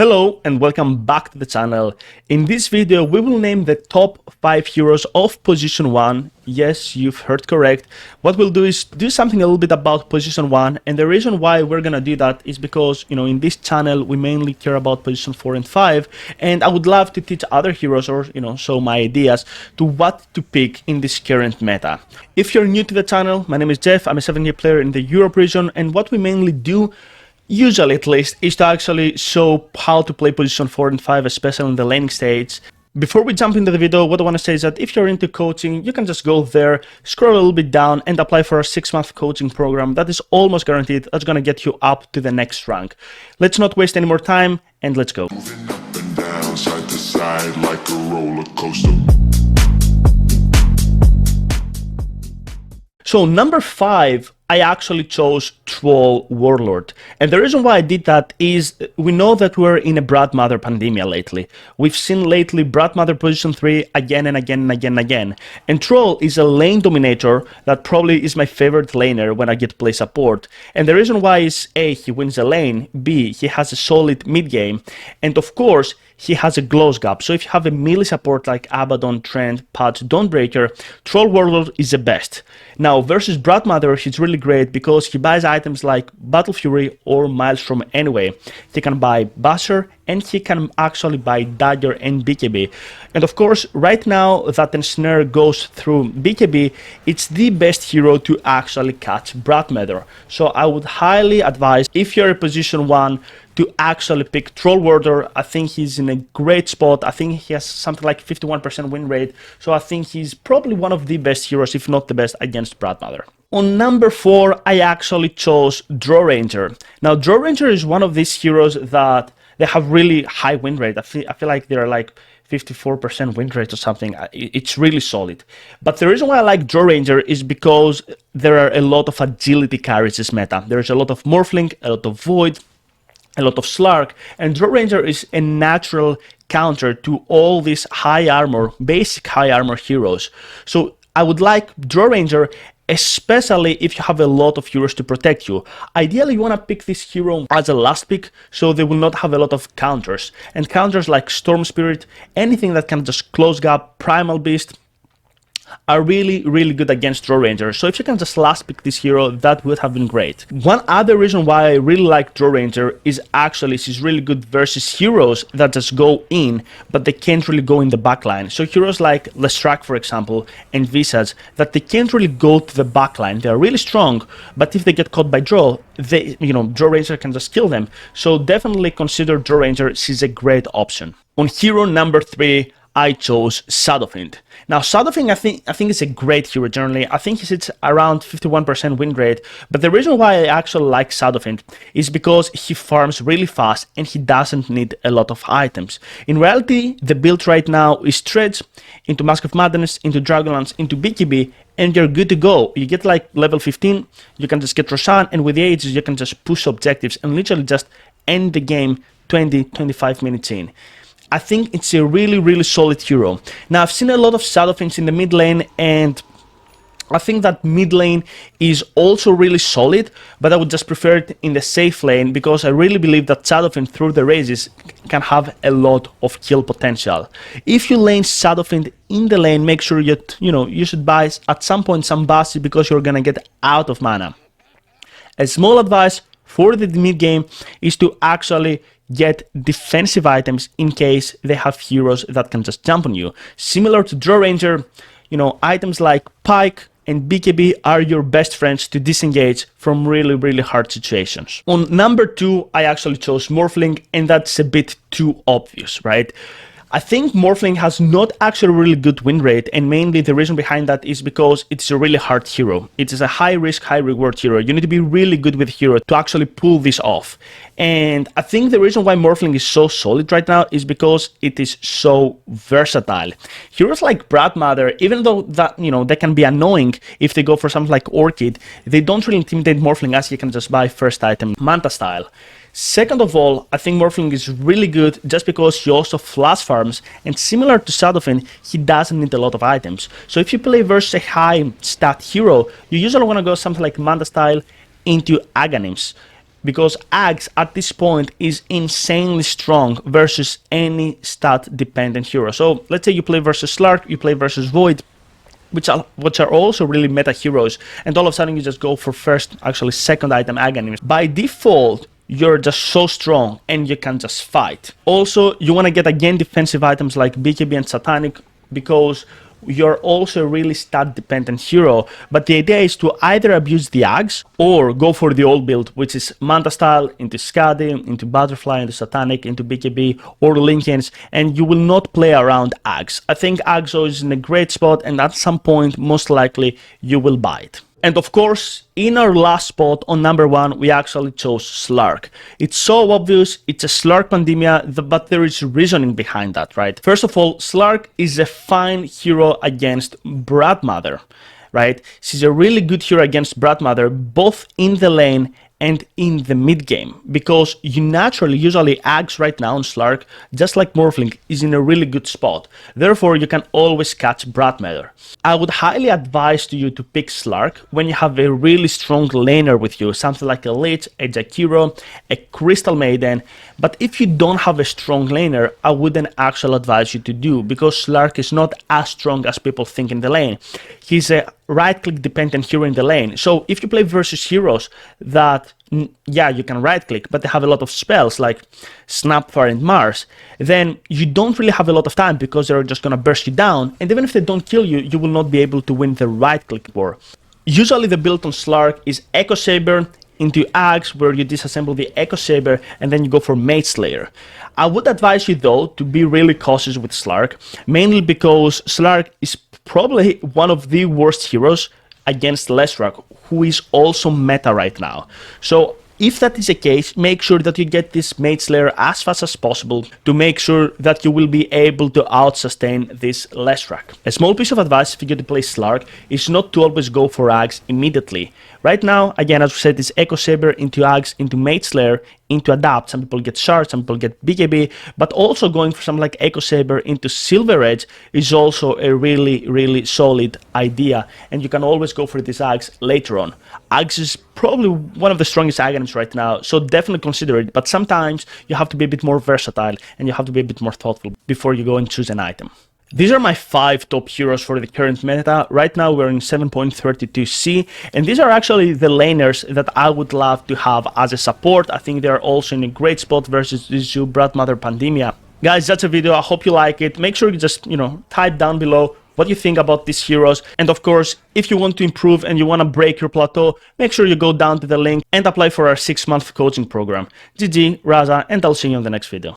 Hello and welcome back to the channel. In this video we will name the top 5 heroes of position 1. Yes, you've heard correct. What we'll do is do something a little bit about position 1, and the reason why we're gonna do that is because, in this channel we mainly care about position 4 and 5, and I would love to teach other heroes or, show my ideas to what to pick in this current meta. If you're new to the channel, my name is Jeff, I'm a 7-year player in the Europe region, and what we mainly do, usually at least, is to actually show how to play position 4 and 5, especially in the laning stage. Before we jump into the video, what I want to say is that if you're into coaching, you can just go there, scroll a little bit down and apply for a 6-month coaching program that is almost guaranteed. That's going to get you up to the next rank. Let's not waste any more time and let's go. Moving up and down, side to side like a roller coaster. So number 5, I actually chose Troll Warlord. And the reason why I did that is we know that we're in a BROODMOTHER pandemia lately. We've seen lately BROODMOTHER position 3 again and again and again and again. And Troll is a lane dominator that probably is my favorite laner when I get to play support. And the reason why is A, he wins a lane, B, he has a solid mid game, and of course, he has a close gap. So if you have a melee support like Abaddon, Trent, Patch, Dawnbreaker, Troll Warlord is the best. Now versus BROODMOTHER, he's really great because he buys items like Battle Fury or Maelstrom anyway. He can buy Basher and he can actually buy Dagger and BKB. And of course, right now that Ensnare goes through BKB, it's the best hero to actually catch BROODMOTHER. So I would highly advise, if you're in position 1, to actually pick Troll Warlord. I think he's in a great spot. I think he has something like 51% win rate. So I think he's probably one of the best heroes, if not the best, against BROODMOTHER. On number 4, I actually chose Draw Ranger. Now, Draw Ranger is one of these heroes that they have really high win rate. I feel like they're like 54% win rate or something. It's really solid. But the reason why I like Draw Ranger is because there are a lot of agility carries this meta. There's a lot of Morphling, a lot of Void, a lot of Slark, and Draw Ranger is a natural counter to all these high armor, basic high armor heroes. So I would like Draw Ranger, especially if you have a lot of heroes to protect you. Ideally, you want to pick this hero as a last pick, so they will not have a lot of counters. And counters like Storm Spirit, anything that can just close gap, Primal Beast, are really, really good against Draw Ranger. So if you can just last pick this hero, that would have been great. One other reason why I really like Draw Ranger is actually she's really good versus heroes that just go in, but they can't really go in the backline. So heroes like Lestrak, for example, and Visage, that they can't really go to the backline. They are really strong, but if they get caught by Draw, they, Draw Ranger can just kill them. So definitely consider Draw Ranger. She's a great option. On hero number 3, I chose Shadowfiend. Now, Shadowfiend, I think is a great hero generally. I think he sits around 51% win rate. But the reason why I actually like Shadowfiend is because he farms really fast and he doesn't need a lot of items. In reality, the build right now is Treads into Mask of Madness, into Dragonlance, into BKB, and you're good to go. You get like level 15, you can just get Roshan, and with the ages, you can just push objectives and literally just end the game 20-25 minutes in. I think it's a really, really solid hero. Now, I've seen a lot of Shadowfiends in the mid lane, and I think that mid lane is also really solid, but I would just prefer it in the safe lane because I really believe that Shadowfiend through the races can have a lot of kill potential. If you lane Shadowfiend in the lane, make sure you should buy at some point some Basi because you're gonna get out of mana. A small advice for the mid game is to actually get defensive items in case they have heroes that can just jump on you. Similar to Draw Ranger, items like Pike and BKB are your best friends to disengage from really, really hard situations. On number 2, I actually chose Morphling, and that's a bit too obvious, right? I think Morphling has not actually a really good win rate, and mainly the reason behind that is because it's a really hard hero. It is a high risk, high reward hero. You need to be really good with hero to actually pull this off. And I think the reason why Morphling is so solid right now is because it is so versatile. Heroes like BROODMOTHER, even though that they can be annoying if they go for something like Orchid, they don't really intimidate Morphling as you can just buy first item Manta style. Second of all, I think Morphling is really good just because he also flash farms, and similar to Shadowfiend, he doesn't need a lot of items. So if you play versus a high stat hero, you usually want to go something like Manta style into Aghanims. because Axe at this point is insanely strong versus any stat dependent hero. So let's say you play versus Slark, you play versus Void, which are also really meta heroes, and all of a sudden you just go for second item Aghanim. By default, you're just so strong and you can just fight. Also, you want to get again defensive items like BKB and Satanic, because you're also a really stat dependent hero, but the idea is to either abuse the Axe or go for the old build, which is Manta style into Skadi, into Butterfly, into Satanic, into BKB or Lincolns, and you will not play around Axe. I think Axo is in a great spot, and at some point most likely you will buy it. And of course, in our last spot on number 1, we actually chose Slark. It's so obvious, it's a Slark Pandemia, but there is reasoning behind that, right? First of all, Slark is a fine hero against BROODMOTHER, right? She's a really good hero against BROODMOTHER, both in the lane and in the mid game, because you naturally usually Axe right now on Slark, just like Morphling, is in a really good spot. Therefore, you can always catch BROODMOTHER. I would highly advise to you to pick Slark when you have a really strong laner with you, something like a Lich, a Jakiro, a Crystal Maiden. But if you don't have a strong laner, I wouldn't actually advise you to do, because Slark is not as strong as people think in the lane. He's a right-click dependent hero in the lane. So if you play versus heroes that, yeah, you can right-click, but they have a lot of spells like Snapfire and Mars, then you don't really have a lot of time, because they're just gonna burst you down, and even if they don't kill you, you will not be able to win the right-click war. Usually the build on Slark is Echo Saber into Axe, where you disassemble the Echo Saber and then you go for Mage Slayer. I would advise you though to be really cautious with Slark, mainly because Slark is probably one of the worst heroes against Leshrac, who is also meta right now. So if that is the case, make sure that you get this Mage Slayer as fast as possible to make sure that you will be able to out-sustain this Leshrac. A small piece of advice if you get to play Slark is not to always go for Axe immediately. Right now, again, as we said, it's Echo Saber into Axe, into Mage Slayer, into Adapt. Some people get Shard, some people get BKB, but also going for something like Echo Saber into Silver Edge is also a really, really solid idea, and you can always go for this Axe later on. Axe is probably one of the strongest agonists right now, so definitely consider it, but sometimes you have to be a bit more versatile and you have to be a bit more thoughtful before you go and choose an item. These are my 5 top heroes for the current meta. Right now we're in 7.32C, and these are actually the laners that I would love to have as a support. I think they're also in a great spot versus this BROODMOTHER Pandemia. Guys, that's a video. I hope you like it. Make sure you just, type down below what you think about these heroes. And of course, if you want to improve and you want to break your plateau, make sure you go down to the link and apply for our 6-month coaching program. GG, Raza, and I'll see you on the next video.